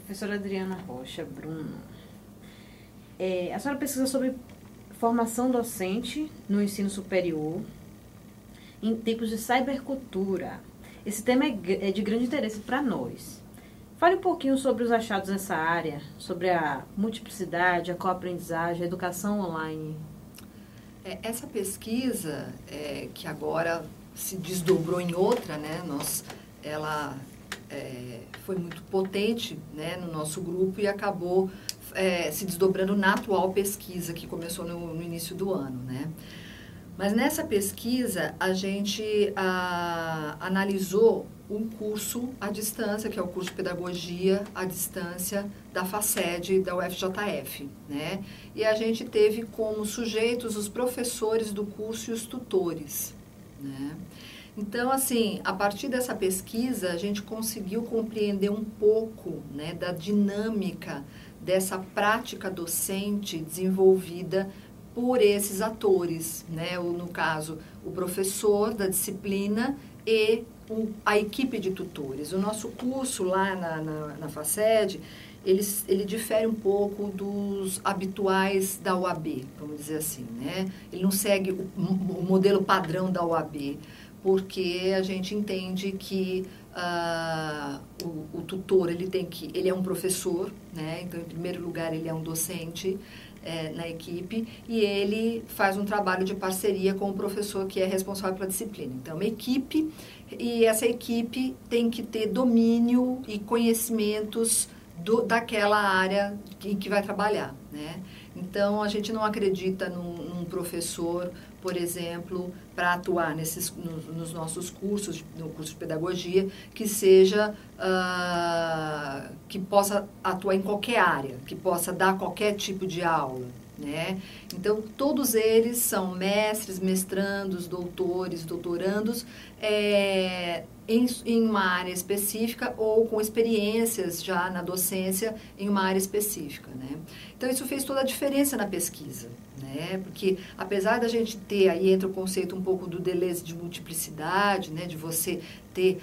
Professora Adriana Rocha Bruno, a senhora pesquisa sobre formação docente no ensino superior em tempos de cybercultura. Esse tema é de grande interesse para nós. Fale um pouquinho sobre os achados nessa área, sobre a multiplicidade, a coaprendizagem, a educação online. Essa pesquisa, que agora se desdobrou em outra, né, ela foi muito potente, né, no nosso grupo e acabou se desdobrando na atual pesquisa que começou no início do ano, né. Mas nessa pesquisa a gente analisou um curso à distância, que é o curso de Pedagogia à Distância da FACED, da UFJF, né? E a gente teve como sujeitos os professores do curso e os tutores, né? Então, assim, a partir dessa pesquisa, a gente conseguiu compreender um pouco, né, da dinâmica dessa prática docente desenvolvida por esses atores, né? No caso, o professor da disciplina e a equipe de tutores. O nosso curso lá na FACED, ele difere um pouco dos habituais da OAB, vamos dizer assim, né? Ele não segue o modelo padrão da OAB, porque a gente entende que o tutor, ele é um professor, né? Então, em primeiro lugar, ele é um docente na equipe e ele faz um trabalho de parceria com o professor que é responsável pela disciplina. Então, uma equipe, e essa equipe tem que ter domínio e conhecimentos daquela área em que vai trabalhar, né? Então, a gente não acredita num professor, por exemplo, para atuar nos nossos cursos, no curso de pedagogia, que seja, que possa atuar em qualquer área, que possa dar qualquer tipo de aula, né? Então, todos eles são mestres, mestrandos, doutores, doutorandos, em uma área específica ou com experiências já na docência em uma área específica, né? Então, isso fez toda a diferença na pesquisa, né? Porque, apesar da gente ter, aí entra o conceito um pouco do Deleuze de multiplicidade, né? De você ter,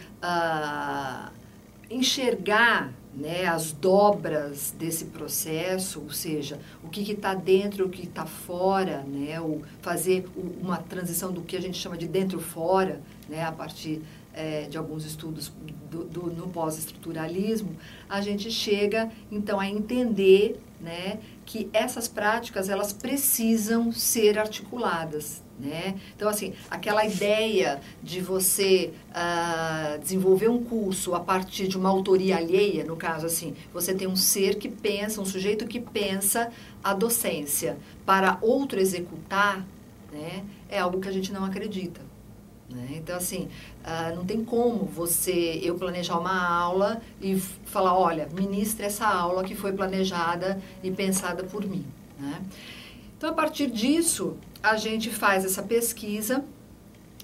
enxergar, né, as dobras desse processo, ou seja, o que está dentro e o que está fora, né? Fazer uma transição do que a gente chama de dentro-fora, né? A partir de alguns estudos no pós-estruturalismo, a gente chega, então, a entender, né, que essas práticas, elas precisam ser articuladas, né? Então, assim, aquela ideia de você desenvolver um curso a partir de uma autoria alheia, no caso, assim, você tem um ser que pensa, um sujeito que pensa a docência para outro executar, né, é algo que a gente não acredita. Então, assim, não tem como eu planejar uma aula e falar, olha, ministre essa aula que foi planejada e pensada por mim, né? Então, a partir disso, a gente faz essa pesquisa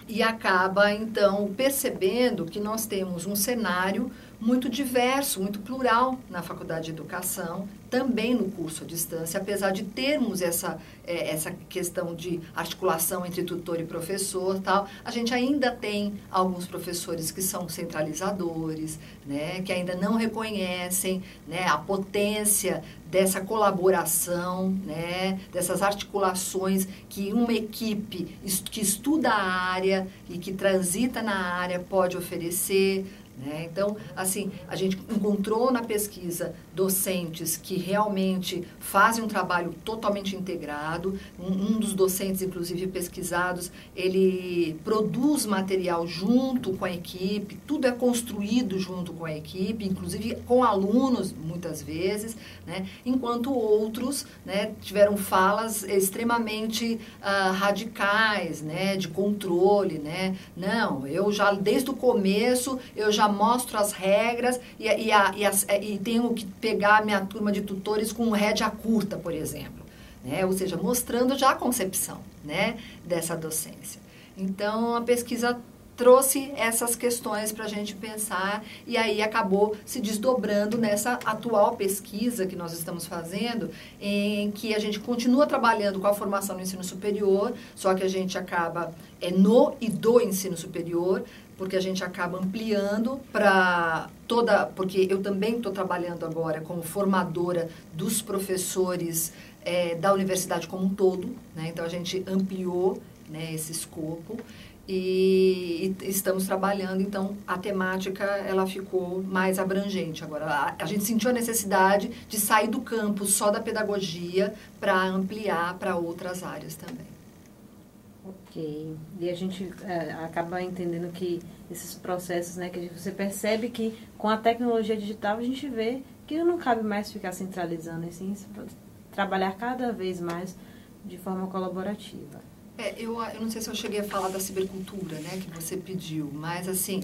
e acaba, então, percebendo que nós temos um cenário muito diverso, muito plural na Faculdade de Educação, também no curso à distância, apesar de termos essa questão de articulação entre tutor e professor, tal, a gente ainda tem alguns professores que são centralizadores, né, que ainda não reconhecem, né, a potência dessa colaboração, né, dessas articulações que uma equipe que estuda a área e que transita na área pode oferecer, né? Então, assim, a gente encontrou na pesquisa docentes que realmente fazem um trabalho totalmente integrado. Um dos docentes, inclusive, pesquisados, ele produz material junto com a equipe, tudo é construído junto com a equipe, inclusive com alunos, muitas vezes, né? Enquanto outros, né, tiveram falas extremamente radicais, né, de controle, né? Não, eu já, desde o começo, eu já mostro as regras e tenho que pegar a minha turma de tutores com rédea curta, por exemplo, né? Ou seja, mostrando já a concepção, né, dessa docência. Então, a pesquisa trouxe essas questões para a gente pensar e aí acabou se desdobrando nessa atual pesquisa que nós estamos fazendo, em que a gente continua trabalhando com a formação no ensino superior, só que a gente acaba no e do ensino superior, porque a gente acaba ampliando para porque eu também estou trabalhando agora como formadora dos professores da universidade como um todo, né? Então a gente ampliou, né, esse escopo e estamos trabalhando, então a temática ela ficou mais abrangente. Agora a gente sentiu a necessidade de sair do campo só da pedagogia para ampliar para outras áreas também. Ok. E a gente acaba entendendo que esses processos, né, que você percebe que com a tecnologia digital a gente vê que não cabe mais ficar centralizando, assim, trabalhar cada vez mais de forma colaborativa. Eu não sei se eu cheguei a falar da cibercultura, né, que você pediu, mas assim,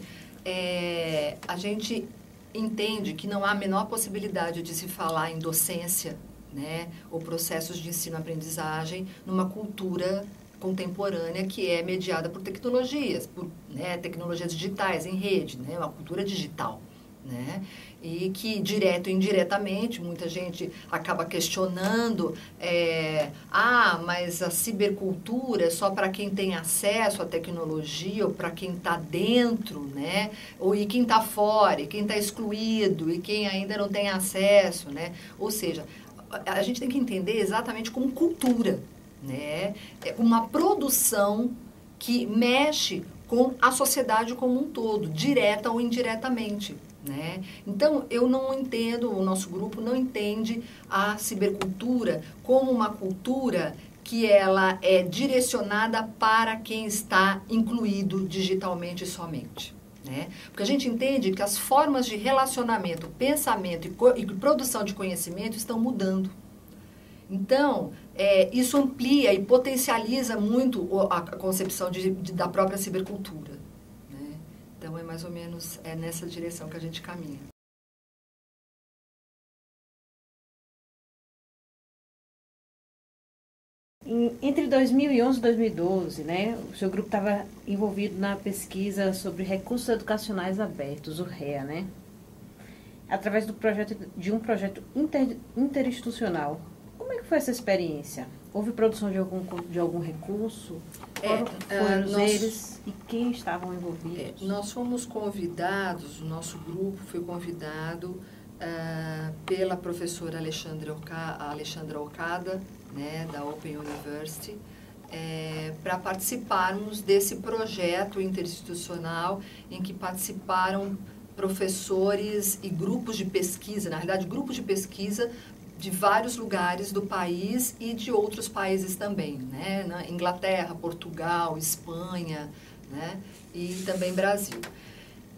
a gente entende que não há a menor possibilidade de se falar em docência, né, ou processos de ensino-aprendizagem numa cultura contemporânea que é mediada por tecnologias, né, tecnologias digitais em rede, né, uma cultura digital, né, e que direto e indiretamente muita gente acaba questionando, mas a cibercultura é só para quem tem acesso à tecnologia ou para quem está dentro, né, e quem está fora, e quem está excluído, e quem ainda não tem acesso, né, ou seja, a gente tem que entender exatamente como cultura, né? Uma produção que mexe com a sociedade como um todo, direta ou indiretamente, né? Então, eu não entendo, o nosso grupo não entende a cibercultura como uma cultura que ela é direcionada para quem está incluído digitalmente somente, né? Porque a gente entende que as formas de relacionamento, pensamento e produção de conhecimento estão mudando. Então, isso amplia e potencializa muito a concepção da própria cibercultura, né? Então, é mais ou menos nessa direção que a gente caminha. Entre 2011 e 2012, né, o seu grupo estava envolvido na pesquisa sobre recursos educacionais abertos, o REA, né? Através de um projeto interinstitucional. Como é que foi essa experiência? Houve produção de algum recurso? Foram eles e quem estavam envolvidos? Nós fomos convidados, o nosso grupo foi convidado pela professora Alexandra Okada, né, da Open University, para participarmos desse projeto interinstitucional em que participaram professores e grupos de pesquisa, na realidade grupos de pesquisa de vários lugares do país e de outros países também, né? Na Inglaterra, Portugal, Espanha, né? E também Brasil.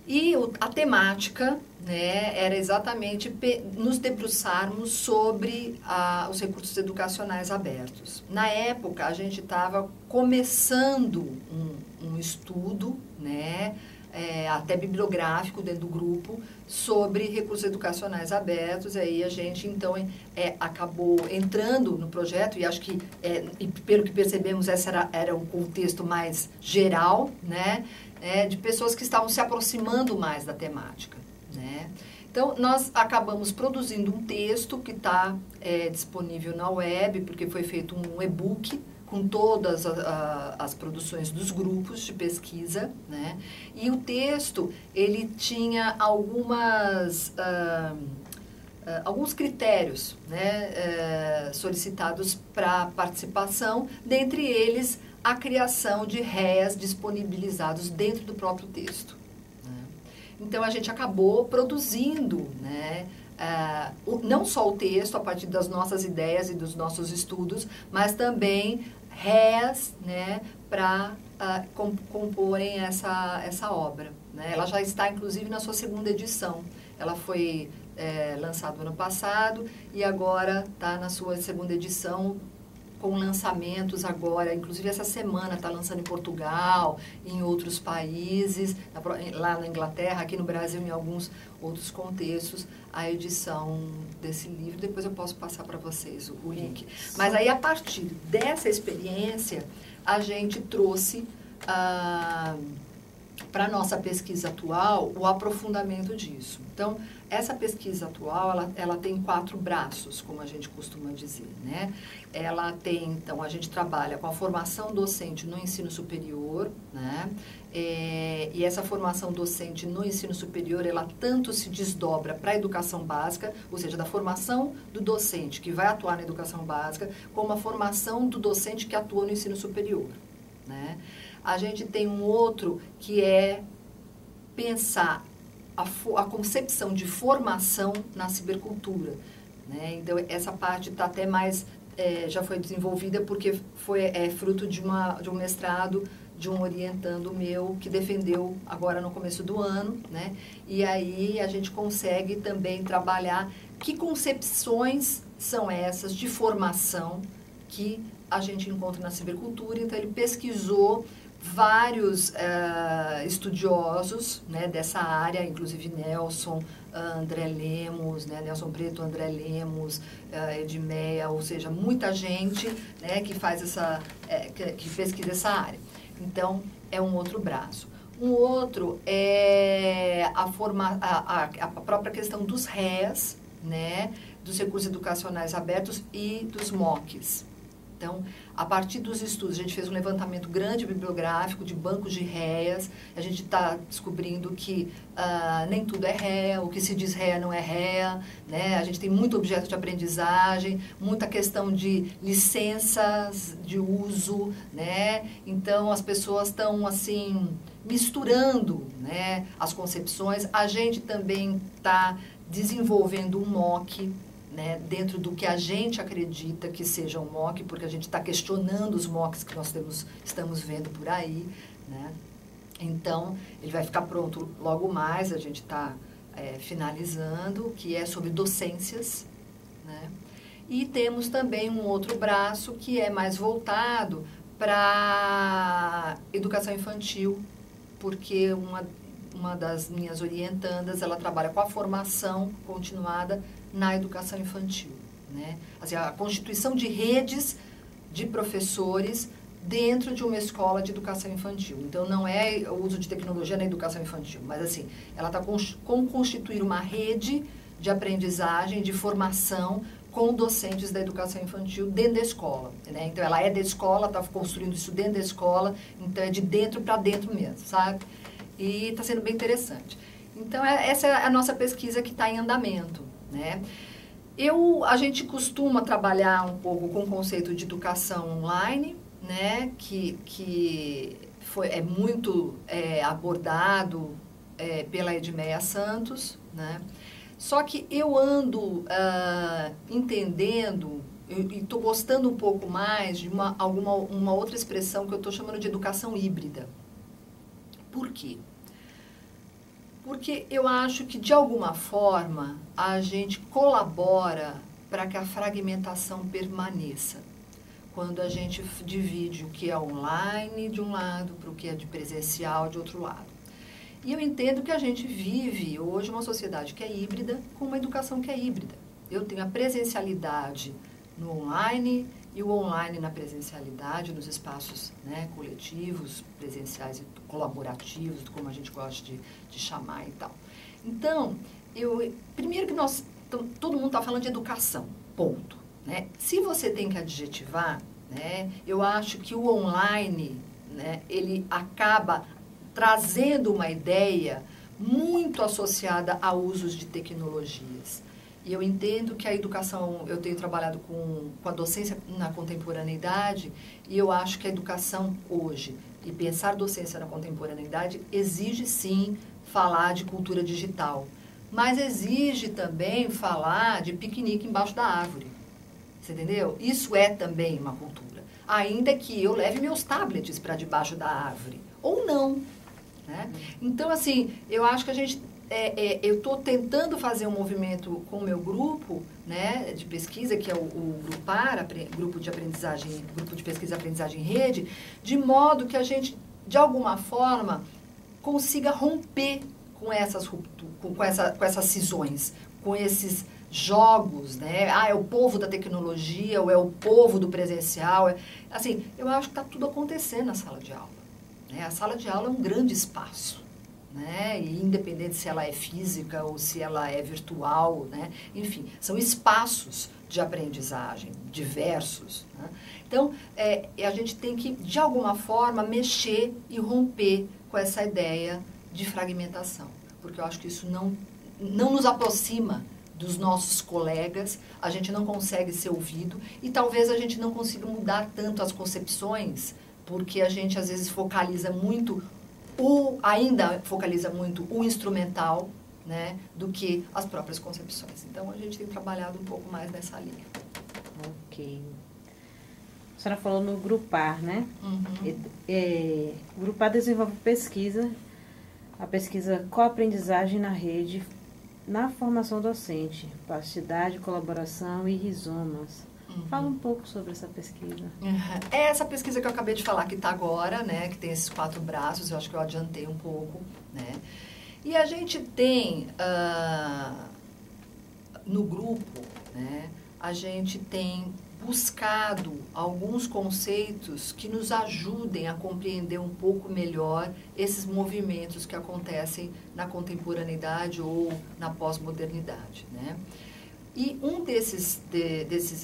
E a temática, né, era exatamente nos debruçarmos sobre os recursos educacionais abertos. Na época, a gente estava começando um estudo, né, até bibliográfico dentro do grupo, sobre recursos educacionais abertos. Aí a gente, então, acabou entrando no projeto, e acho que, e pelo que percebemos, esse era um contexto mais geral, né, de pessoas que estavam se aproximando mais da temática, né. Então, nós acabamos produzindo um texto que está disponível na web, porque foi feito um e-book, com todas as produções dos grupos de pesquisa, né? E o texto, ele tinha alguns critérios, né, solicitados para participação, dentre eles a criação de REAs disponibilizados dentro do próprio texto, né? Então, a gente acabou produzindo, né, não só o texto a partir das nossas ideias e dos nossos estudos, mas também REAs, né, para comporem essa obra, né? Ela já está, inclusive, na sua segunda edição. Ela foi lançada no ano passado e agora está na sua segunda edição, com lançamentos agora, inclusive essa semana está lançando em Portugal, em outros países, lá na Inglaterra, aqui no Brasil, em alguns outros contextos, a edição desse livro. Depois eu posso passar para vocês o link. Mas aí, a partir dessa experiência, a gente trouxe para a nossa pesquisa atual, o aprofundamento disso. Então, essa pesquisa atual, ela tem 4 braços, como a gente costuma dizer, né? Ela tem, então, a gente trabalha com a formação docente no ensino superior, né? E essa formação docente no ensino superior, ela tanto se desdobra para a educação básica, ou seja, da formação do docente que vai atuar na educação básica, como a formação do docente que atua no ensino superior, né? A gente tem um outro que é pensar a concepção de formação na cibercultura, né? Então, essa parte está até mais, já foi desenvolvida porque é fruto de um mestrado de um orientando meu que defendeu agora no começo do ano, né? E aí a gente consegue também trabalhar que concepções são essas de formação que a gente encontra na cibercultura. Então, ele pesquisou vários estudiosos, né, dessa área, inclusive Nelson, André Lemos, né, Nelson Preto, André Lemos, Edmeia, ou seja, muita gente, né, que faz que pesquisa essa área. Então, é um outro braço. Um outro é a própria questão dos REAs, né, dos recursos educacionais abertos e dos MOOCs. Então, a partir dos estudos, a gente fez um levantamento grande bibliográfico de bancos de REAs. A gente está descobrindo que nem tudo é REA, o que se diz REA não é REA, né? A gente tem muito objeto de aprendizagem, muita questão de licenças de uso, né? Então, as pessoas estão, assim, misturando, né, as concepções. A gente também está desenvolvendo um MOOC, né, dentro do que a gente acredita que seja um MOOC, porque a gente está questionando os MOOCs que nós estamos vendo por aí, né? Então, ele vai ficar pronto logo mais, a gente está finalizando, que é sobre docências, né? E temos também um outro braço que é mais voltado para educação infantil, porque uma das minhas orientandas, ela trabalha com a formação continuada na educação infantil, né? Assim, a constituição de redes de professores dentro de uma escola de educação infantil. Então, não é o uso de tecnologia na educação infantil, mas, assim, ela está com constituir uma rede de aprendizagem, de formação com docentes da educação infantil dentro da escola, né? Então, ela é da escola, está construindo isso dentro da escola, então é de dentro para dentro mesmo, sabe? E está sendo bem interessante. Então, essa é a nossa pesquisa que está em andamento, né? A gente costuma trabalhar um pouco com o conceito de educação online, né? Que é muito abordado pela Edmeia Santos, né? Só que eu ando entendendo e estou gostando um pouco mais de uma outra expressão que eu estou chamando de educação híbrida. Por quê? Porque eu acho que, de alguma forma, a gente colabora para que a fragmentação permaneça. Quando a gente divide o que é online de um lado para o que é de presencial de outro lado. E eu entendo que a gente vive hoje uma sociedade que é híbrida, com uma educação que é híbrida. Eu tenho a presencialidade no online e o online na presencialidade, nos espaços, né, coletivos, presenciais e colaborativos, como a gente gosta de chamar e tal. Então, primeiro que todo mundo está falando de educação, ponto, né? Se você tem que adjetivar, né, eu acho que o online, né, ele acaba trazendo uma ideia muito associada a usos de tecnologias. E eu entendo que a educação, eu tenho trabalhado com a docência na contemporaneidade, e eu acho que a educação hoje, e pensar docência na contemporaneidade, exige sim falar de cultura digital, mas exige também falar de piquenique embaixo da árvore. Você entendeu? Isso é também uma cultura. Ainda que eu leve meus tablets para debaixo da árvore, ou não, né? Então, assim, eu acho que a gente... eu estou tentando fazer um movimento com o meu grupo, né, de pesquisa, que é o Grupar, Grupo de Pesquisa e Aprendizagem em Rede, de modo que a gente, de alguma forma, consiga romper com essas cisões, com esses jogos, né? É o povo da tecnologia, ou é o povo do presencial. Assim, eu acho que está tudo acontecendo na sala de aula. né? A sala de aula é um grande espaço, né? E independente se ela é física ou se ela é virtual, né? Enfim, são espaços de aprendizagem diversos, né? Então, a gente tem que, de alguma forma, mexer e romper com essa ideia de fragmentação, porque eu acho que isso não nos aproxima dos nossos colegas, a gente não consegue ser ouvido e talvez a gente não consiga mudar tanto as concepções, porque a gente às vezes ainda focaliza muito o instrumental, né, do que as próprias concepções. Então, a gente tem trabalhado um pouco mais nessa linha. Ok. A senhora falou no Grupar, né? Uhum. O Grupar desenvolve a pesquisa Coaprendizagem na Rede, na formação docente, plasticidade, colaboração e rizomas. Uhum. Fala um pouco sobre essa pesquisa. É essa pesquisa que eu acabei de falar, que está agora, né, que tem esses 4 braços, eu acho que eu adiantei um pouco, né? E a gente tem, no grupo, né, a gente tem buscado alguns conceitos que nos ajudem a compreender um pouco melhor esses movimentos que acontecem na contemporaneidade ou na pós-modernidade, né? E um desses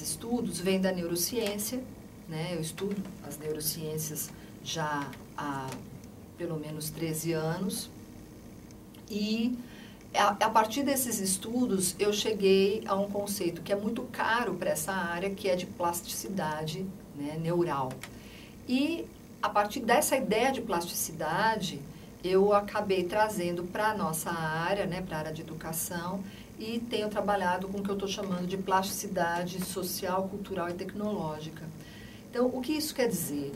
estudos vem da neurociência, né? Eu estudo as neurociências já há pelo menos 13 anos e a partir desses estudos, eu cheguei a um conceito que é muito caro para essa área, que é de plasticidade, né, neural. E, a partir dessa ideia de plasticidade, eu acabei trazendo para a nossa área, né, para a área de educação, e tenho trabalhado com o que eu estou chamando de plasticidade social, cultural e tecnológica. Então, o que isso quer dizer?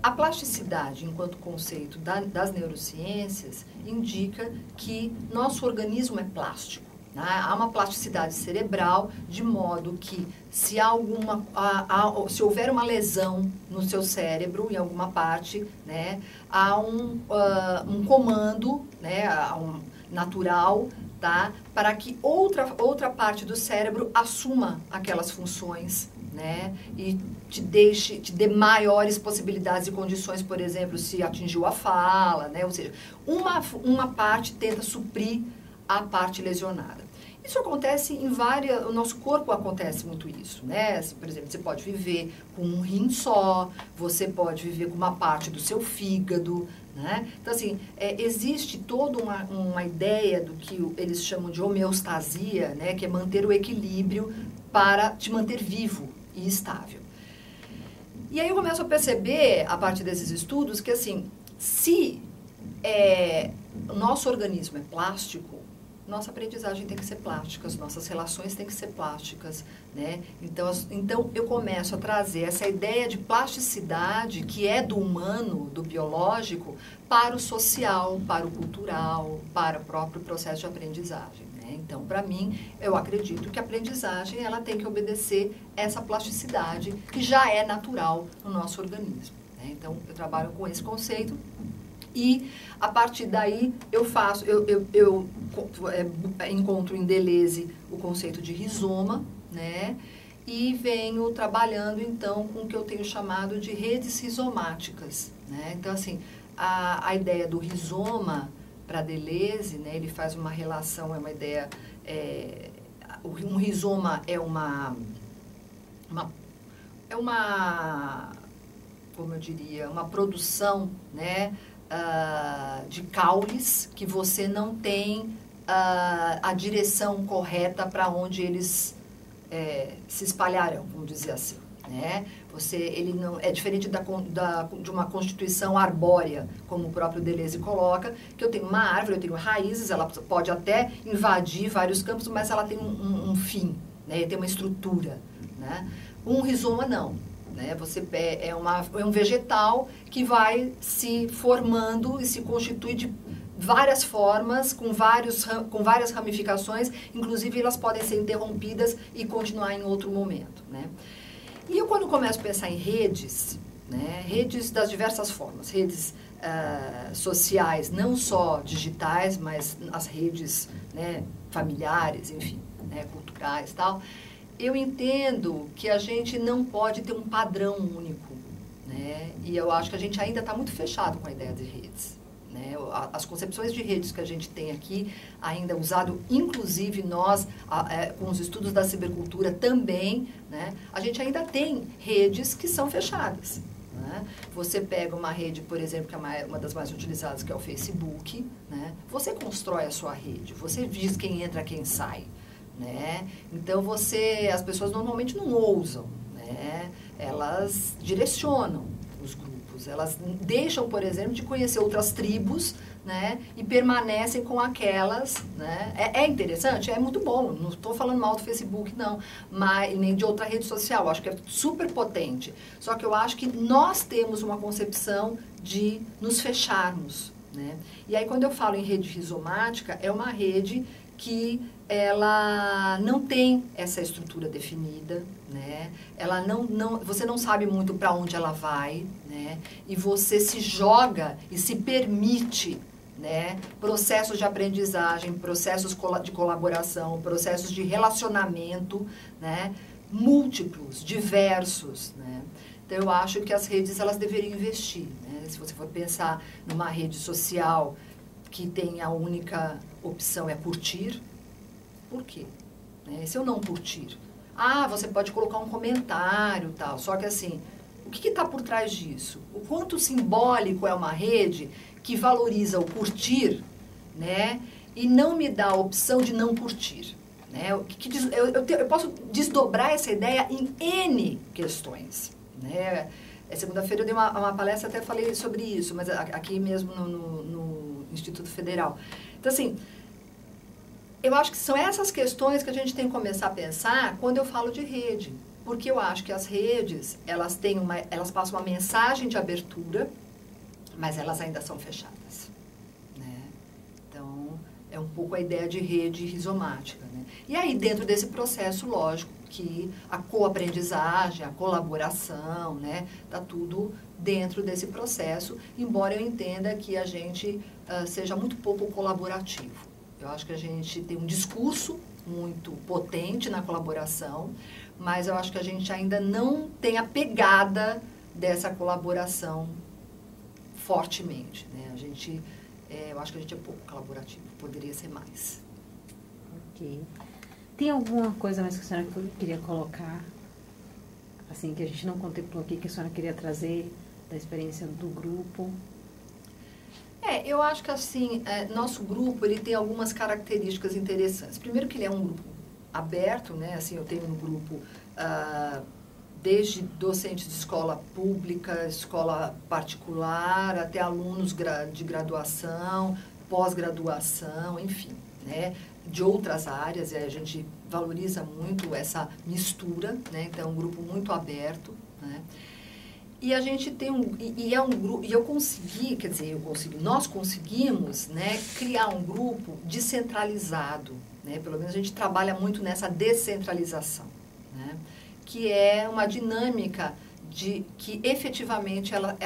A plasticidade, enquanto conceito das neurociências, indica que nosso organismo é plástico, né? Há uma plasticidade cerebral, de modo que se houver uma lesão no seu cérebro, em alguma parte, né, há um comando, né, natural, tá, para que outra parte do cérebro assuma aquelas funções, né, e te dê maiores possibilidades e condições, por exemplo, se atingiu a fala, né, ou seja, uma parte tenta suprir a parte lesionada. Isso acontece o nosso corpo acontece muito isso, né? Por exemplo, você pode viver com um rim só, você pode viver com uma parte do seu fígado, né? Então, assim, existe toda uma ideia do que eles chamam de homeostasia, né? Que é manter o equilíbrio para te manter vivo e estável. E aí eu começo a perceber, a partir desses estudos, que, assim, se o nosso organismo é plástico, nossa aprendizagem tem que ser plástica, as nossas relações têm que ser plásticas, né? Então, eu começo a trazer essa ideia de plasticidade, que é do humano, do biológico, para o social, para o cultural, para o próprio processo de aprendizagem, né? Então, para mim, eu acredito que a aprendizagem ela tem que obedecer essa plasticidade que já é natural no nosso organismo, né? Então, eu trabalho com esse conceito. E, a partir daí, eu encontro em Deleuze o conceito de rizoma, né? E venho trabalhando, então, com o que eu tenho chamado de redes rizomáticas, né? Então, assim, a ideia do rizoma, para Deleuze, né? Ele faz uma relação, é uma ideia... um rizoma é uma como eu diria, uma produção, né? De caules que você não tem a direção correta para onde eles se espalharão, vamos dizer assim, né? Ele não é diferente de uma constituição arbórea, como o próprio Deleuze coloca, que eu tenho uma árvore, eu tenho raízes, ela pode até invadir vários campos, mas ela tem um fim, né? Tem uma estrutura, né? Um rizoma não. Né? É um vegetal que vai se formando e se constitui de várias formas, com várias ramificações, inclusive elas podem ser interrompidas e continuar em outro momento, né? E eu, quando começo a pensar em redes, né, redes das diversas formas, redes sociais, não só digitais, mas as redes, né, familiares, enfim, né, culturais e tal, eu entendo que a gente não pode ter um padrão único, né? né? E eu acho que a gente ainda está muito fechado com a ideia de redes. Né? As concepções de redes que a gente tem aqui, ainda usado, inclusive nós, com os estudos da cibercultura também, né? A gente ainda tem redes que são fechadas. Né? Você pega uma rede, por exemplo, que é uma das mais utilizadas, que é o Facebook, né? Você constrói a sua rede, você diz quem entra, quem sai. Né? Então, as pessoas normalmente não ousam, né? Elas direcionam os grupos, elas deixam, por exemplo, de conhecer outras tribos, né? E permanecem com aquelas, né? É interessante, é muito bom, não estou falando mal do Facebook, não, mas nem de outra rede social, eu acho que é super potente, só que eu acho que nós temos uma concepção de nos fecharmos, né? E aí, quando eu falo em rede rizomática, é uma rede que ela não tem essa estrutura definida, né? Ela você não sabe muito para onde ela vai, né? E você se joga e se permite, né? Processos de aprendizagem, processos de colaboração, processos de relacionamento, né? Múltiplos, diversos, né? Então, eu acho que as redes, elas deveriam investir, né? Se você for pensar numa rede social que tem a única opção é curtir, por quê? Né? Se eu não curtir, você pode colocar um comentário, tal, só que assim, o que está por trás disso? O quanto simbólico é uma rede que valoriza o curtir, né, e não me dá a opção de não curtir, né? Eu posso desdobrar essa ideia em N questões, né? Segunda-feira eu dei uma palestra, até falei sobre isso, mas aqui mesmo no Instituto Federal. Então, assim, eu acho que são essas questões que a gente tem que começar a pensar quando eu falo de rede. Porque eu acho que as redes, elas passam uma mensagem de abertura, mas elas ainda são fechadas. Né? Então, é um pouco a ideia de rede rizomática. Né? E aí, dentro desse processo, lógico, que a coaprendizagem, a colaboração, né, tá tudo dentro desse processo, embora eu entenda que a gente seja muito pouco colaborativo. Eu acho que a gente tem um discurso muito potente na colaboração, mas eu acho que a gente ainda não tem a pegada dessa colaboração fortemente, né? Eu acho que a gente é pouco colaborativo, poderia ser mais. Ok. Tem alguma coisa mais que a senhora queria colocar, assim, que a gente não contemplou aqui, que a senhora queria trazer da experiência do grupo? Eu acho que, assim, nosso grupo, ele tem algumas características interessantes. Primeiro que ele é um grupo aberto, né? Assim, eu tenho um grupo desde docentes de escola pública, escola particular, até alunos de graduação, pós-graduação, enfim, né? De outras áreas, e a gente valoriza muito essa mistura, né? Então, é um grupo muito aberto, né? E a gente tem é um grupo, e nós conseguimos, né, criar um grupo descentralizado, né? Pelo menos a gente trabalha muito nessa descentralização, né? Que é uma dinâmica que efetivamente ela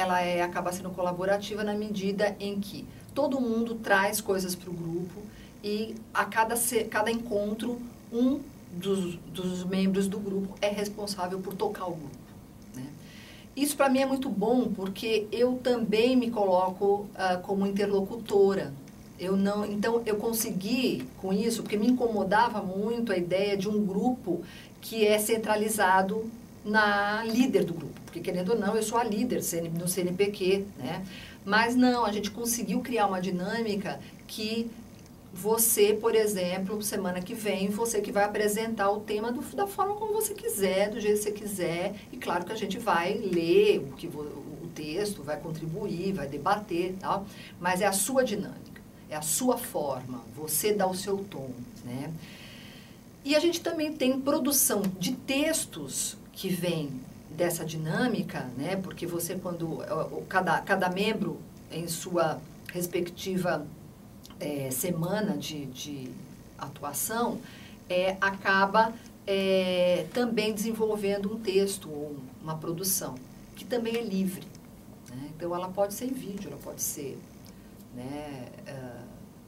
acaba sendo colaborativa na medida em que todo mundo traz coisas para o grupo e a cada encontro um dos membros do grupo é responsável por tocar o grupo. Isso para mim é muito bom, porque eu também me coloco como interlocutora. Então, eu consegui com isso, porque me incomodava muito a ideia de um grupo que é centralizado na líder do grupo. Porque, querendo ou não, eu sou a líder no CNPq, né? Mas não, a gente conseguiu criar uma dinâmica que você, por exemplo, semana que vem, você que vai apresentar o tema da forma como você quiser, do jeito que você quiser. E claro que a gente vai ler o texto, vai contribuir, vai debater, tal, mas é a sua dinâmica, é a sua forma, você dá o seu tom, né? E a gente também tem produção de textos que vem dessa dinâmica, né? Porque você, cada membro em sua respectiva semana de atuação, acaba também desenvolvendo um texto ou uma produção, que também é livre. Né? Então, ela pode ser em vídeo, ela pode ser, né,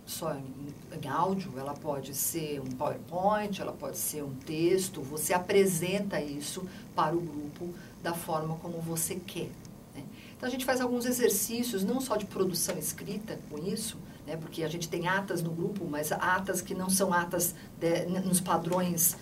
só em áudio, ela pode ser um PowerPoint, ela pode ser um texto. Você apresenta isso para o grupo da forma como você quer. Né? Então, a gente faz alguns exercícios, não só de produção escrita com isso, né, porque a gente tem atas no grupo, mas atas que não são atas nos padrões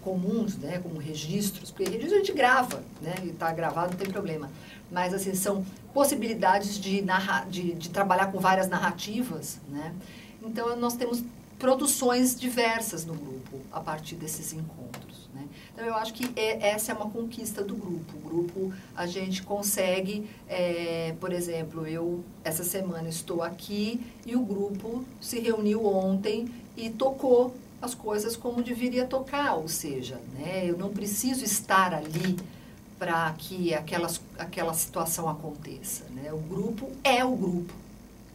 comuns, né, como registros, porque registro a gente grava, né, e está gravado, não tem problema. Mas, assim, são possibilidades de trabalhar com várias narrativas, né. Então, nós temos produções diversas no grupo, a partir desses encontros, né. Então, eu acho que essa é uma conquista do grupo. O grupo, a gente consegue, por exemplo, eu, essa semana, estou aqui e o grupo se reuniu ontem e tocou as coisas como deveria tocar, ou seja, né, eu não preciso estar ali para que aquela situação aconteça, né? O grupo é o grupo,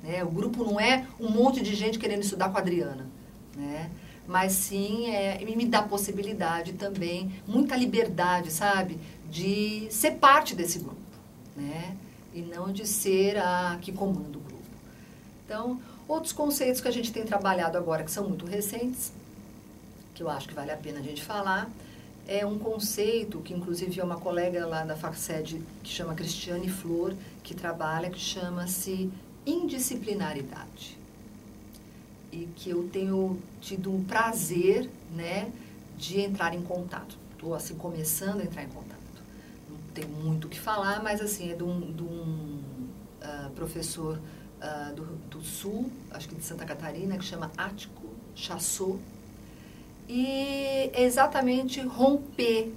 né? O grupo não é um monte de gente querendo estudar com a Adriana, né? Mas sim, me dá possibilidade também, muita liberdade, sabe? De ser parte desse grupo, né? E não de ser a que comanda o grupo. Então, outros conceitos que a gente tem trabalhado agora, que são muito recentes, que eu acho que vale a pena a gente falar, é um conceito que, inclusive, é uma colega lá da FACSED, que chama Cristiane Flor, que trabalha, que chama-se indisciplinaridade. E que eu tenho tido um prazer, né, de entrar em contato. Estou, assim, começando a entrar em contato. Não tenho muito o que falar, mas, assim, é de um professor do Sul, acho que de Santa Catarina, que chama Ático Chassot. E exatamente romper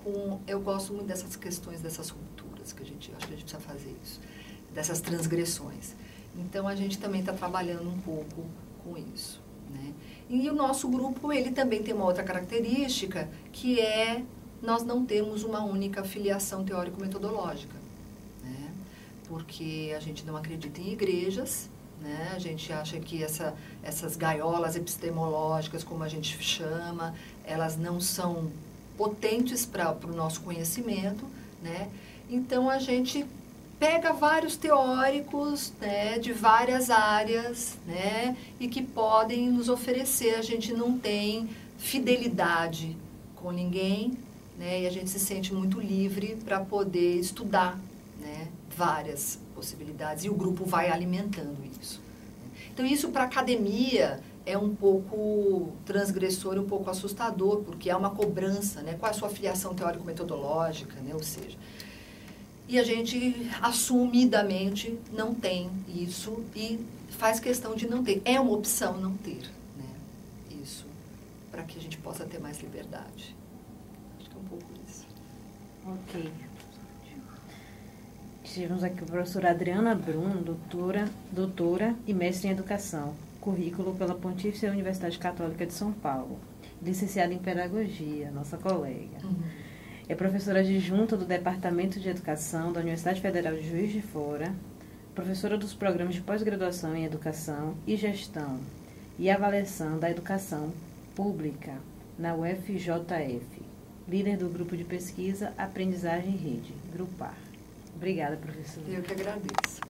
com... Eu gosto muito dessas questões, dessas rupturas, que acho que a gente precisa fazer isso, dessas transgressões. Então, a gente também está trabalhando um pouco com isso, né? E o nosso grupo, ele também tem uma outra característica, que é nós não temos uma única filiação teórico-metodológica, né? Porque a gente não acredita em igrejas, né? A gente acha que essas gaiolas epistemológicas, como a gente chama, elas não são potentes para o nosso conhecimento, né? Então, a gente pega vários teóricos, né, de várias áreas, né, e que podem nos oferecer. A gente não tem fidelidade com ninguém, né, e a gente se sente muito livre para poder estudar, né, várias possibilidades, e o grupo vai alimentando isso. Então, isso para a academia é um pouco transgressor e um pouco assustador, porque há uma cobrança, né? Qual é a sua filiação teórico-metodológica, né? Ou seja, e a gente assumidamente não tem isso e faz questão de não ter. É uma opção não ter, né? Isso, para que a gente possa ter mais liberdade. Acho que é um pouco isso. Ok. Tivemos aqui a professora Adriana Brum, doutora e mestre em Educação, currículo pela Pontifícia Universidade Católica de São Paulo, licenciada em Pedagogia, nossa colega. É professora adjunta do Departamento de Educação da Universidade Federal de Juiz de Fora, professora dos programas de pós-graduação em Educação e Gestão e Avaliação da Educação Pública na UFJF, líder do grupo de pesquisa Aprendizagem em Rede, Grupar. Obrigada, professora. Eu que agradeço.